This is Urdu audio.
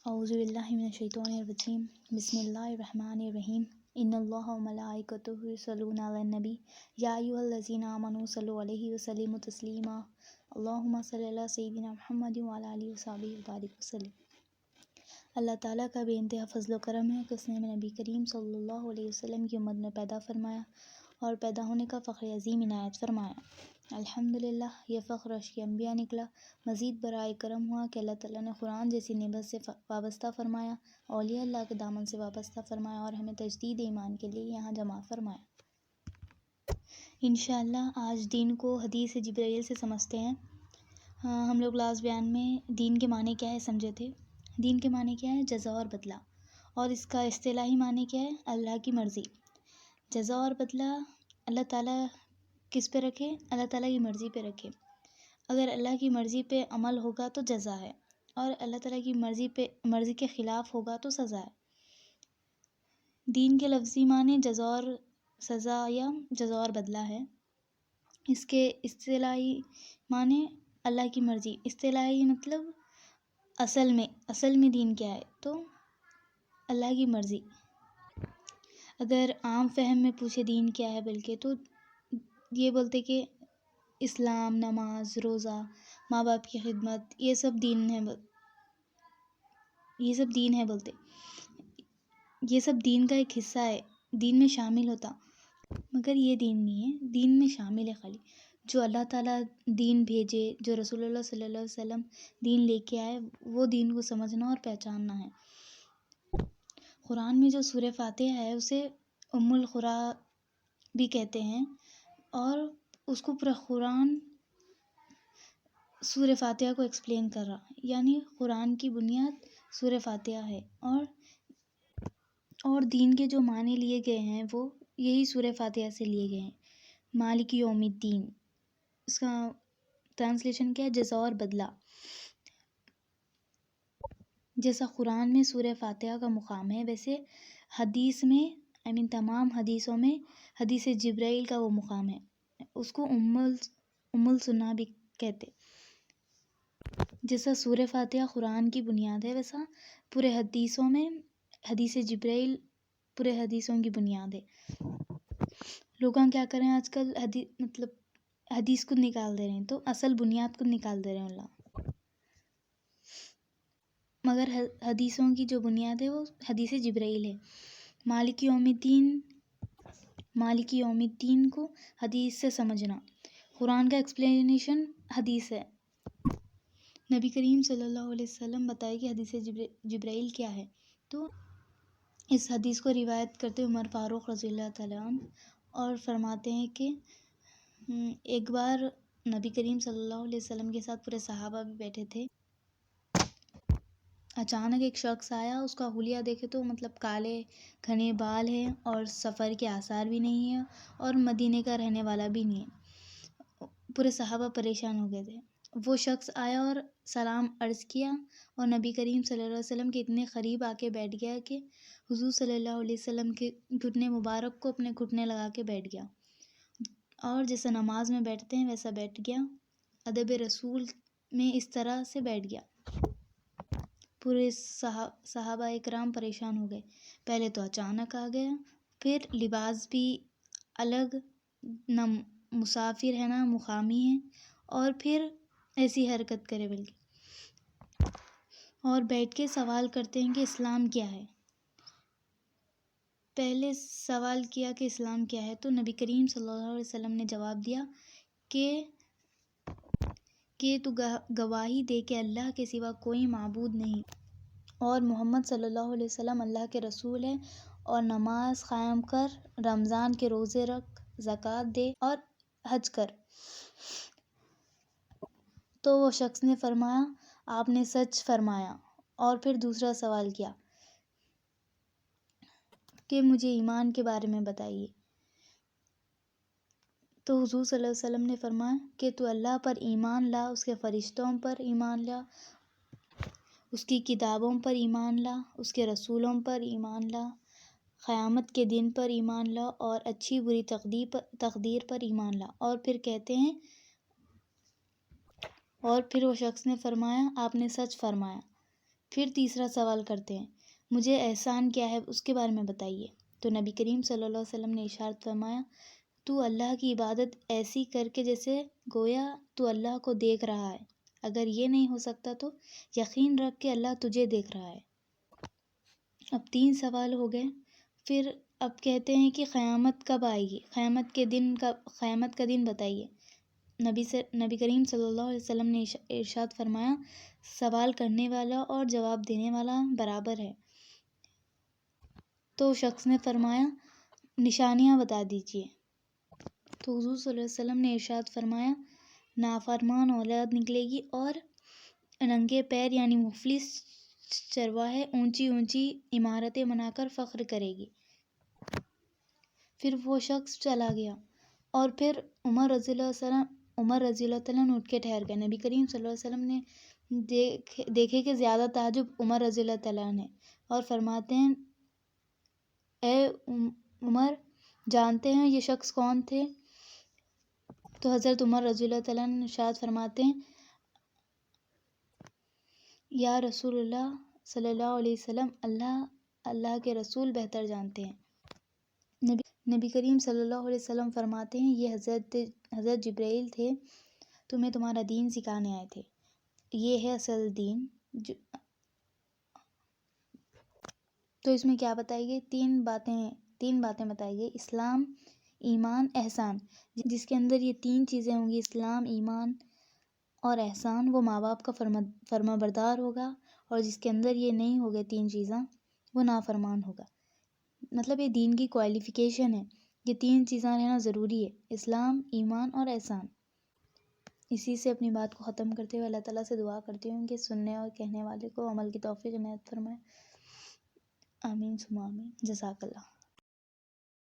اعوذ باللہ من الشیطان الرجیم بسم اللہ الرحمن الرحیم ان اللہ و ملائکتہ یصلون علی النبی یا ایھا الذین آمنوا صلوا علیہ وسلموا تسلیما اللہم صلی علی سیدنا محمد وعلی آلہ وصحبہ وبارک وسلم۔ اللہ تعالیٰ کا بے انتہا فضل و کرم ہے کہ اس نے ہمیں نبی کریم صلی اللہ علیہ وسلم کی امت میں پیدا فرمایا اور پیدا ہونے کا فخر عظیم عنایت فرمایا۔ الحمدللہ یہ فخر اشک انبیاء نکلا۔ مزید برائے کرم ہوا کہ اللہ تعالیٰ نے قرآن جیسی نعمت سے وابستہ فرمایا، اولیاء اللہ کے دامن سے وابستہ فرمایا اور ہمیں تجدید ایمان کے لیے یہاں جمع فرمایا۔ انشاءاللہ آج دین کو حدیث جبرائیل سے سمجھتے ہیں۔ ہم لوگ لاسٹ بیان میں دین کے معنی کیا ہے سمجھے تھے۔ دین کے معنی کیا ہے؟ جزا اور بدلہ، اور اس کا اصطلاحی معنی کیا ہے؟ اللہ کی مرضی۔ جزا اور بدلہ اللہ تعالیٰ کس پہ رکھے؟ اللہ تعالیٰ کی مرضی پہ رکھے۔ اگر اللہ کی مرضی پہ عمل ہوگا تو جزا ہے، اور اللہ تعالیٰ کی مرضی کے خلاف ہوگا تو سزا ہے۔ دین کے لفظی معنی جزا اور سزا یا جزا اور بدلہ ہے۔ اس کے اصطلاحی معنی اللہ کی مرضی۔ اصطلاحی مطلب اصل میں دین کیا ہے؟ تو اللہ کی مرضی۔ اگر عام فہم میں پوچھے دین کیا ہے بلکہ، تو یہ بولتے کہ اسلام، نماز، روزہ، ماں باپ کی خدمت، یہ سب دین ہے بولتے۔ یہ سب دین کا ایک حصہ ہے، دین میں شامل ہوتا، مگر یہ دین نہیں ہے۔ دین میں شامل ہے خالی جو اللہ تعالیٰ دین بھیجے، جو رسول اللہ صلی اللہ علیہ وسلم دین لے کے آئے، وہ دین کو سمجھنا اور پہچاننا ہے۔ قرآن میں جو سورہ فاتحہ ہے اسے ام القرآ بھی کہتے ہیں، اور اس کو پورا قرآن سورہ فاتحہ کو ایکسپلین کر رہا، یعنی قرآن کی بنیاد سورہ فاتحہ ہے، اور دین کے جو معنی لیے گئے ہیں وہ یہی سورہ فاتحہ سے لیے گئے ہیں۔ مالک یوم الدین، اس کا ٹرانسلیشن کیا ہے؟ جزا اور بدلہ۔ جیسا قرآن میں سورہ فاتحہ کا مقام ہے، ویسے حدیث میں تمام حدیثوں میں حدیث جبرائیل کا وہ مقام ہے۔ اس کو ام السنہ بھی کہتے۔ جیسا سورہ فاتحہ قرآن کی بنیاد ہے، ویسا پورے حدیثوں میں حدیث جبرائیل پورے حدیثوں کی بنیاد ہے۔ لوگاں کیا کریں آج کل، حدیث کو نکال دے رہے ہیں، تو اصل بنیاد کو نکال دے رہے ہیں اللہ۔ مگر حدیثوں کی جو بنیاد ہے وہ حدیث جبرائیل ہے۔ مالک یوم الدین کو حدیث سے سمجھنا۔ قرآن کا ایکسپلینیشن حدیث ہے۔ نبی کریم صلی اللہ علیہ وسلم بتائے کہ حدیث جبرائیل کیا ہے، تو اس حدیث کو روایت کرتے عمر فاروق رضی اللہ تعالیٰ عنہ، اور فرماتے ہیں کہ ایک بار نبی کریم صلی اللہ علیہ وسلم کے ساتھ پورے صحابہ بھی بیٹھے تھے۔ اچانک ایک شخص آیا، اس کا حلیہ دیکھے تو کالے گھنے بال ہیں، اور سفر کے آثار بھی نہیں ہیں، اور مدینے کا رہنے والا بھی نہیں ہے۔ پورے صحابہ پریشان ہو گئے تھے۔ وہ شخص آیا اور سلام عرض کیا، اور نبی کریم صلی اللہ علیہ وسلم کے اتنے قریب آ کے بیٹھ گیا کہ حضور صلی اللہ علیہ وسلم کے گھٹنے مبارک کو اپنے گھٹنے لگا کے بیٹھ گیا، اور جیسا نماز میں بیٹھتے ہیں ویسا بیٹھ گیا، ادب رسول میں اس طرح سے بیٹھ گیا۔ پورے صحابہ اکرام پریشان ہو گئے۔ پہلے تو اچانک آ گیا، پھر لباس بھی الگ، نہ مسافر ہے نہ مقامی ہے، اور پھر ایسی حرکت کرے بلکہ، اور بیٹھ کے سوال کرتے ہیں کہ اسلام کیا ہے۔ پہلے سوال کیا کہ اسلام کیا ہے، تو نبی کریم صلی اللہ علیہ وسلم نے جواب دیا کہ تو گواہی دے کہ اللہ کے سوا کوئی معبود نہیں، اور محمد صلی اللہ علیہ وسلم اللہ کے رسول ہیں، اور نماز قائم کر، رمضان کے روزے رکھ، زکوٰۃ دے اور حج کر۔ تو وہ شخص نے فرمایا آپ نے سچ فرمایا، اور پھر دوسرا سوال کیا کہ مجھے ایمان کے بارے میں بتائیے۔ تو حضور صلی اللہ علیہ وسلم نے فرمایا کہ تو اللہ پر ایمان لا، اس کے فرشتوں پر ایمان لا، اس کی کتابوں پر ایمان لا، اس کے رسولوں پر ایمان لا، قیامت کے دن پر ایمان لا، اور اچھی بری تقدیر پر ایمان لا۔ اور پھر وہ شخص نے فرمایا آپ نے سچ فرمایا۔ پھر تیسرا سوال کرتے ہیں مجھے احسان کیا ہے اس کے بارے میں بتائیے، تو نبی کریم صلی اللہ علیہ وسلم نے ارشاد فرمایا تو اللہ کی عبادت ایسی کر کے جیسے گویا تو اللہ کو دیکھ رہا ہے، اگر یہ نہیں ہو سکتا تو یقین رکھ کے اللہ تجھے دیکھ رہا ہے۔ اب 3 سوال ہو گئے۔ پھر اب کہتے ہیں کہ قیامت کب آئے گی، قیامت کا دن بتائیے۔ نبی کریم صلی اللہ علیہ وسلم نے ارشاد فرمایا سوال کرنے والا اور جواب دینے والا برابر ہے۔ تو شخص نے فرمایا نشانیاں بتا دیجیے، تو حضور صلی اللہ علیہ وسلم نے ارشاد فرمایا نافرمان اولاد نکلے گی اور ننگے پیر یعنی مفلس چرواہے اونچی اونچی عمارتیں بنا کر فخر کرے گی۔ پھر وہ شخص چلا گیا اور پھر عمر رضی اللہ تعالیٰ اٹھ کے ٹھہر گئے۔ نبی کریم صلی اللہ علیہ وسلم نے دیکھے کہ زیادہ تعجب عمر رضی اللہ تعالیٰ نے، اور فرماتے ہیں اے عمر جانتے ہیں یہ شخص کون تھے؟ تو حضرت عمر رضی اللہ تعالیٰ نے ارشاد فرماتے ہیں یا رسول اللہ صلی اللہ علیہ وسلم اللہ کے رسول بہتر جانتے ہیں۔ نبی کریم صلی اللہ علیہ وسلم فرماتے ہیں یہ حضرت جبرائیل تھے، تمہیں تمہارا دین سکھانے آئے تھے، یہ ہے اصل دین۔ تو اس میں کیا بتائی گئی؟ تین باتیں بتائی گئی، اسلام، ایمان، احسان۔ جس کے اندر یہ 3 چیزیں ہوں گی، اسلام، ایمان اور احسان، وہ ماں باپ کا فرما بردار ہوگا، اور جس کے اندر یہ نہیں ہوگے 3 چیزاں وہ نافرمان ہوگا۔ مطلب یہ دین کی کوالیفیکیشن ہے، یہ 3 چیزیں رہنا ضروری ہے، اسلام، ایمان اور احسان۔ اسی سے اپنی بات کو ختم کرتے ہوئے اللہ تعالیٰ سے دعا کرتی ہوں کہ سننے اور کہنے والے کو عمل کی توفیق عنایت فرمائے۔ آمین ثم آمین۔ جزاک اللہ۔